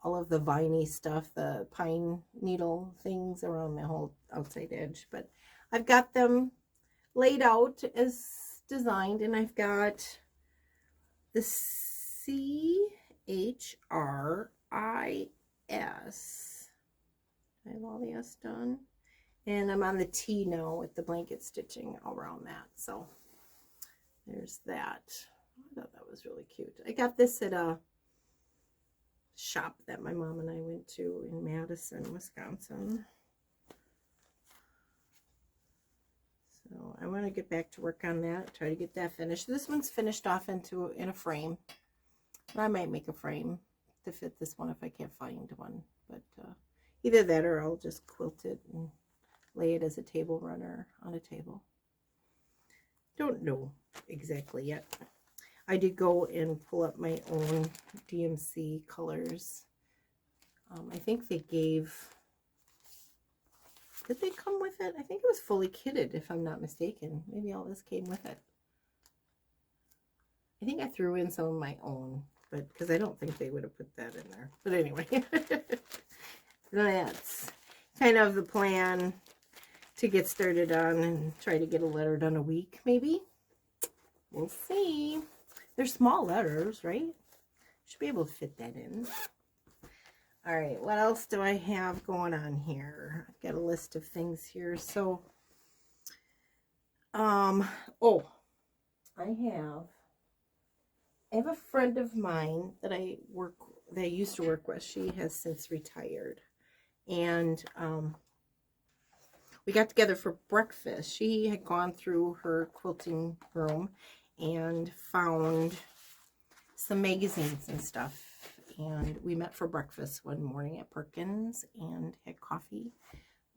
all of the viney stuff, the pine needle things around the whole outside edge. But I've got them laid out as designed, and I've got the CHRIS. I have all the S done. And I'm on the T now with the blanket stitching around that. So there's that. I thought that was really cute. I got this at a shop that my mom and I went to in Madison, Wisconsin. So I want to get back to work on that, try to get that finished. This one's finished off in a frame. But I might make a frame to fit this one if I can't find one. But either that or I'll just quilt it and lay it as a table runner on a table. Don't know exactly yet. I did go and pull up my own DMC colors. I think they gave, did they come with it? I think it was fully kitted, if I'm not mistaken. Maybe all this came with it. I think I threw in some of my own, but because I don't think they would have put that in there. But anyway, that's kind of the plan to get started on and try to get a letter done a week, maybe. We'll see. They're small letters, right? Should be able to fit that in. All right, what else do I have going on here? I've got a list of things here. So, oh, I have a friend of mine that I used to work with. She has since retired. And we got together for breakfast. She had gone through her quilting room and found some magazines and stuff. And we met for breakfast one morning at Perkins and had coffee.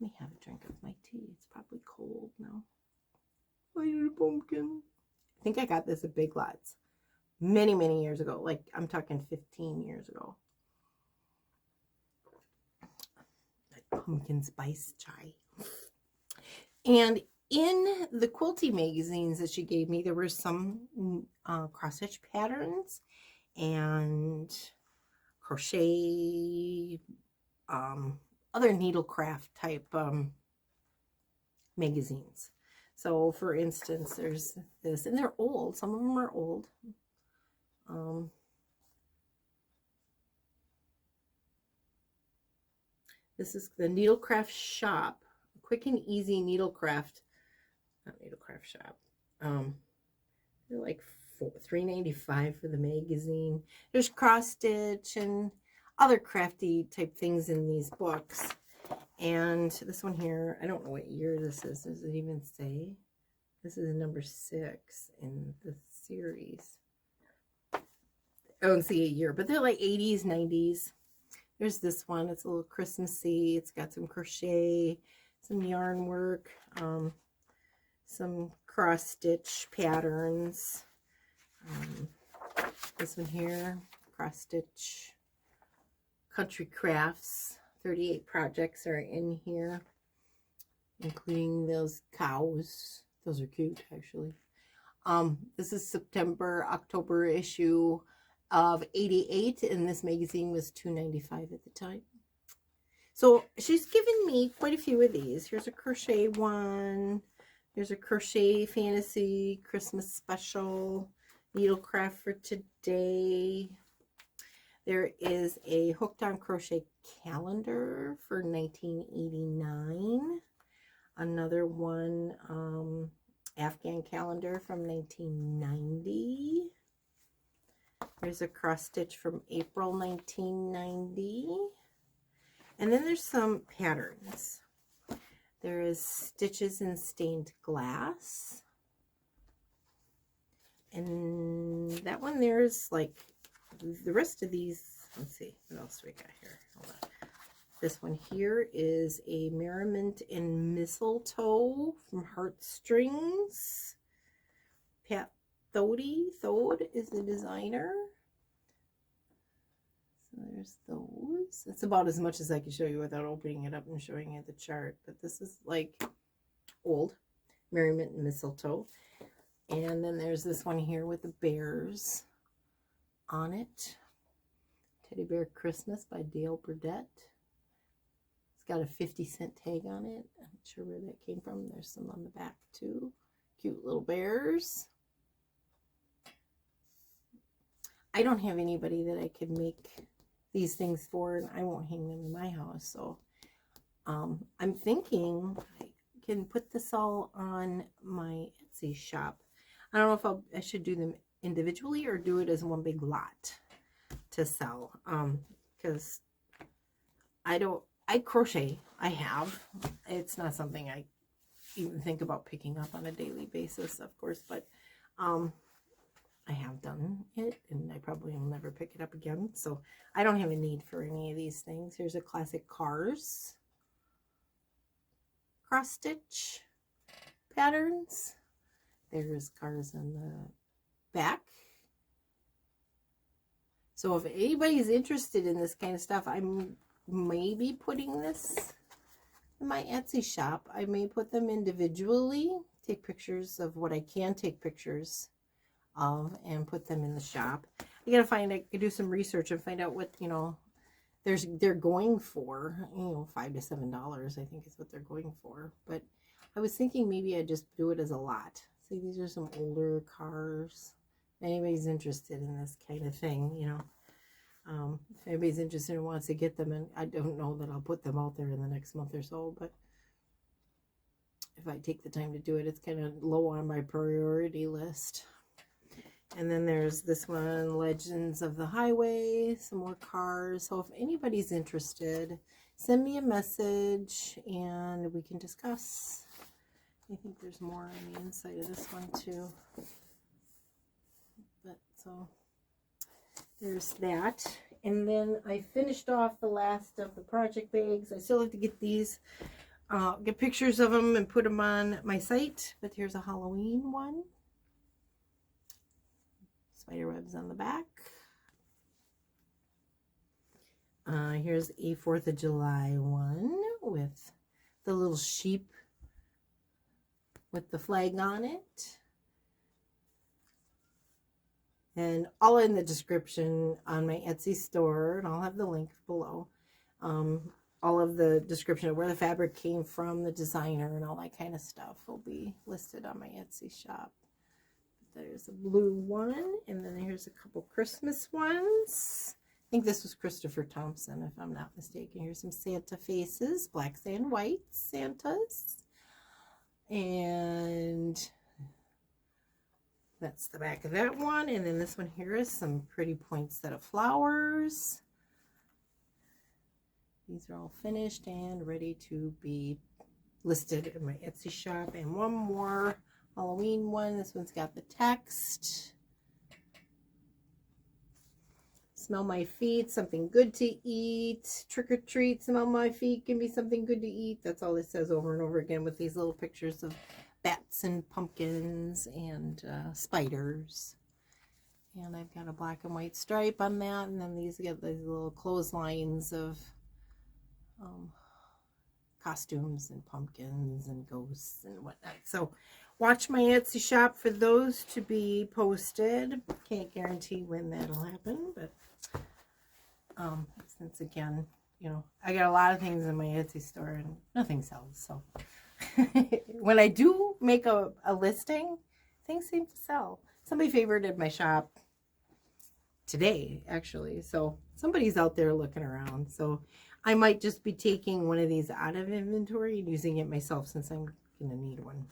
Let me have a drink of my tea. It's probably cold now. I need a pumpkin. I think I got this at Big Lots many, many years ago. Like, I'm talking 15 years ago. That pumpkin spice chai. And in the quilty magazines that she gave me, there were some cross-stitch patterns and crochet, other needlecraft type magazines. So, for instance, there's this, and they're old. Some of them are old. This is the Needlecraft Shop, quick and easy needlecraft. Not needlecraft shop. They're like $3.95 for the magazine. There's cross stitch and other crafty type things in these books. And this one here, I don't know what year this is. Does it even say? This is number 6 in the series. I don't see a year, but they're like 80s, 90s. There's this one. It's a little Christmassy. It's got some crochet, some yarn work, some cross stitch patterns. This one here, cross stitch country crafts. 38 projects are in here, including those cows. Those are cute, actually. This is September, October issue of 88, and this magazine was $2.95 at the time. So she's given me quite a few of these. Here's a crochet one. There's a crochet fantasy Christmas special needlecraft for today. There is a hooked on crochet calendar for 1989. Another one, Afghan calendar from 1990. There's a cross stitch from April 1990. And then there's some patterns. There is Stitches in Stained Glass. And that one there is like the rest of these, let's see, what else do we got here? Hold on. This one here is a Merriment and Mistletoe from Heartstrings. Pat Thode is the designer. So there's those. It's about as much as I can show you without opening it up and showing you the chart. But this is like old Merriment and Mistletoe. And then there's this one here with the bears on it. Teddy Bear Christmas by Dale Burdett. It's got a 50-cent tag on it. I'm not sure where that came from. There's some on the back too. Cute little bears. I don't have anybody that I could make these things for, and I won't hang them in my house. So I'm thinking I can put this all on my Etsy shop. I don't know if I should do them individually or do it as one big lot to sell. Because I crochet. I have. It's not something I even think about picking up on a daily basis, of course, but I have done it, and I probably will never pick it up again. So I don't have a need for any of these things. Here's a classic Cars cross stitch patterns. There's Cars on the back. So if anybody's interested in this kind of stuff, I'm maybe putting this in my Etsy shop. I may put them individually, take pictures of what I can take pictures of, and put them in the shop. I gotta I could do some research and find out what, you know, they're going for. You know, $5 to $7, I think is what they're going for. But I was thinking maybe I'd just do it as a lot. See, these are some older cars. If anybody's interested in this kind of thing, you know. If anybody's interested and wants to get them, and I don't know that I'll put them out there in the next month or so, but if I take the time to do it, it's kind of low on my priority list. And then there's this one, Legends of the Highway, some more cars. So if anybody's interested, send me a message and we can discuss. I think there's more on the inside of this one too. But so there's that. And then I finished off the last of the project bags. I still have to get these, get pictures of them and put them on my site. But here's a Halloween one. Spider webs on the back. Here's a 4th of July one with the little sheep with the flag on it. And all in the description on my Etsy store, and I'll have the link below. All of the description of where the fabric came from, the designer, and all that kind of stuff will be listed on my Etsy shop. There's a blue one, and then here's a couple Christmas ones. I think this was Christopher Thompson, if I'm not mistaken. Here's some Santa faces, black and white Santas. And that's the back of that one. And then this one here is some pretty poinsettia of flowers. These are all finished and ready to be listed in my Etsy shop. And one more Halloween one. This one's got the text. Smell my feet, something good to eat. Trick or treat, smell my feet, give me something good to eat. That's all it says over and over again with these little pictures of bats and pumpkins and spiders. And I've got a black and white stripe on that. And then these get these little clotheslines of costumes and pumpkins and ghosts and whatnot. So watch my Etsy shop for those to be posted. Can't guarantee when that'll happen, but since again, you know, I got a lot of things in my Etsy store and nothing sells. So when I do make a listing, things seem to sell. Somebody favorited my shop today, actually. So somebody's out there looking around. So I might just be taking one of these out of inventory and using it myself, since I'm going to need one.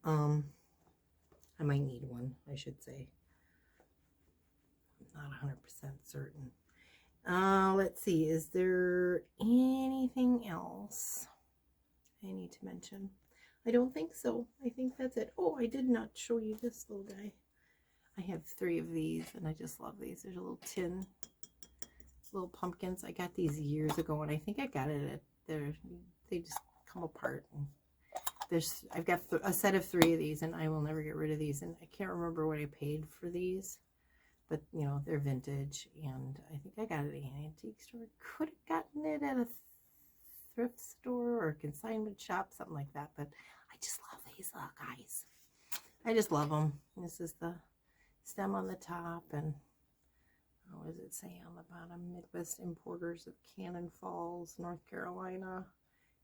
I might need one, I should say. I'm not 100% certain. Let's see. Is there anything else I need to mention? I don't think so. I think that's it. Oh, I did not show you this little guy. I have 3 of these, and I just love these. There's a little tin, little pumpkins. I got these years ago, and I think I got it at they just come apart. And I've got a set of 3 of these, and I will never get rid of these. And I can't remember what I paid for these, but you know, they're vintage, and I think I got it at an antique store. Could have gotten it at a thrift store or consignment shop, something like that. But I just love these little guys. I just love them. This is the stem on the top, and what does it say on the bottom? Midwest importers of Cannon Falls, North Carolina.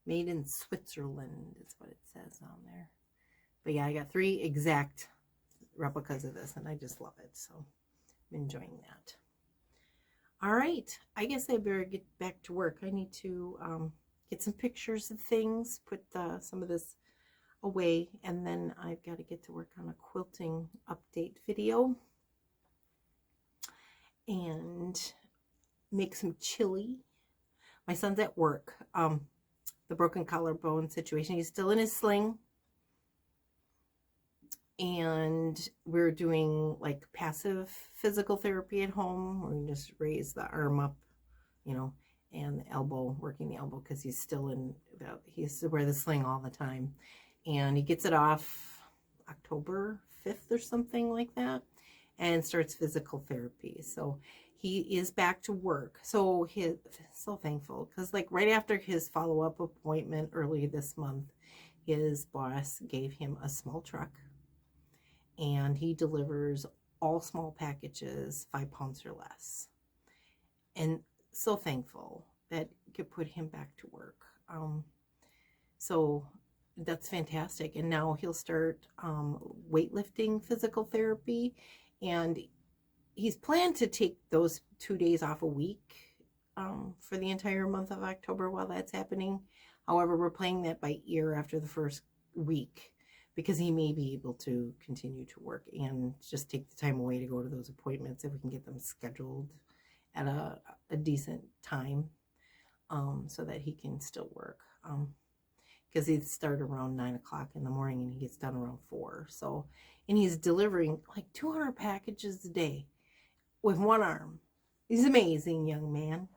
Made in Switzerland is what it says on there. But yeah, I got 3 exact replicas of this, and I just love it. So I'm enjoying that. All right. I guess I better get back to work. I need to get some pictures of things, put some of this away, and then I've got to get to work on a quilting update video and make some chili. My son's at work. The broken collarbone situation. He's still in his sling. And we're doing like passive physical therapy at home. We're going to just raise the arm up, you know, and the elbow, working the elbow, because he's still he has to wear the sling all the time. And he gets it off October 5th or something like that, and starts physical therapy. So he is back to work. So so thankful, because like right after his follow-up appointment early this month, his boss gave him a small truck, and he delivers all small packages, 5 pounds or less. And so thankful that could put him back to work. So that's fantastic. And now he'll start weightlifting physical therapy, and he's planned to take those 2 days off a week for the entire month of October while that's happening. However, we're playing that by ear after the first week, because he may be able to continue to work and just take the time away to go to those appointments if we can get them scheduled at a decent time, so that he can still work. Because he'd start around 9 o'clock in the morning and he gets done around 4. So, and he's delivering like 200 packages a day with one arm. He's an amazing young man.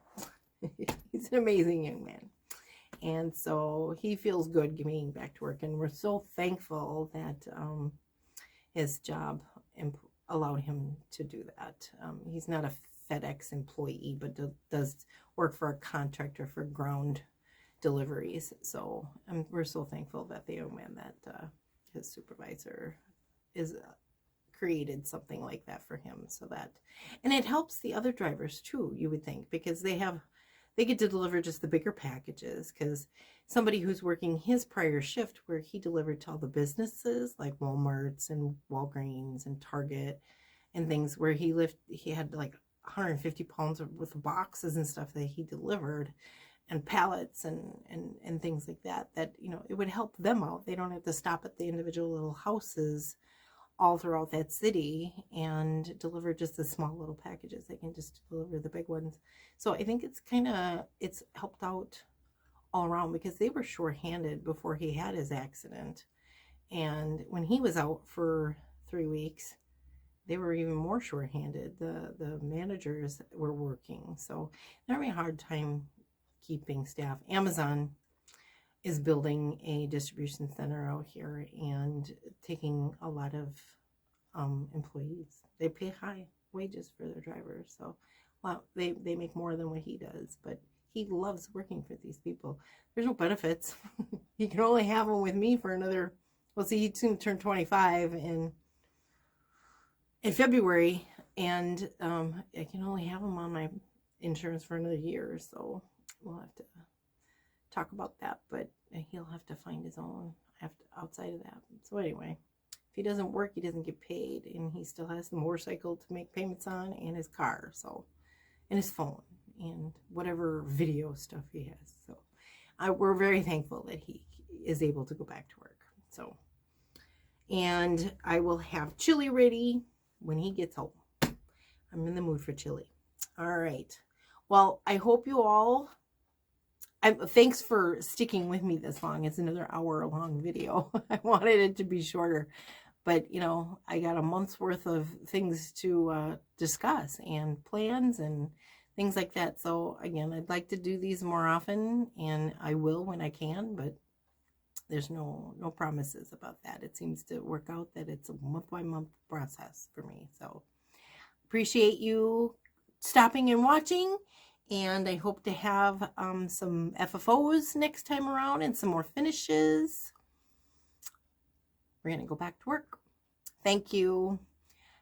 He's an amazing young man. And so he feels good getting back to work. And we're so thankful that his job allowed him to do that. He's not a FedEx employee, but does work for a contractor for ground deliveries. So we're so thankful that the young man, that his supervisor is created something like that for him, so that, and it helps the other drivers too, you would think, because they get to deliver just the bigger packages. Because somebody who's working his prior shift where he delivered to all the businesses like Walmart's and Walgreens and Target and things, where he had like 150 pounds worth of boxes and stuff that he delivered, and pallets and things like that, you know, it would help them out. They don't have to stop at the individual little houses all throughout that city and deliver just the small little packages. They can just deliver the big ones. So I think it's helped out all around, because they were short-handed before he had his accident. And when he was out for 3 weeks, they were even more short-handed. The managers were working. So they're having a hard time keeping staff. Amazon is building a distribution center out here and taking a lot of employees. They pay high wages for their drivers. So, well, they make more than what he does, but he loves working for these people. There's no benefits. He can only have them with me for another, well, see, he'd soon turn 25 in February, and I can only have him on my insurance for another year. So we'll have to talk about that, but he'll have to find his own outside of that. So anyway, if he doesn't work, he doesn't get paid, and he still has the motorcycle to make payments on, and his car, so, and his phone, and whatever video stuff he has. So we're very thankful that he is able to go back to work. So, and I will have chili ready when he gets home. I'm in the mood for chili. All right. Well, I hope you all, thanks for sticking with me this long. It's another hour-long video. I wanted it to be shorter, But, you know, I got a month's worth of things to discuss and plans and things like that. So again, I'd like to do these more often, and I will when I can, but there's no promises about that. It seems to work out that it's a month by month process for me. So appreciate you stopping and watching, and I hope to have some FFOs next time around and some more finishes. We're gonna go back to work. Thank you.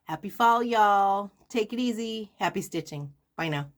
Happy fall, y'all. Take it easy. Happy stitching. Bye now.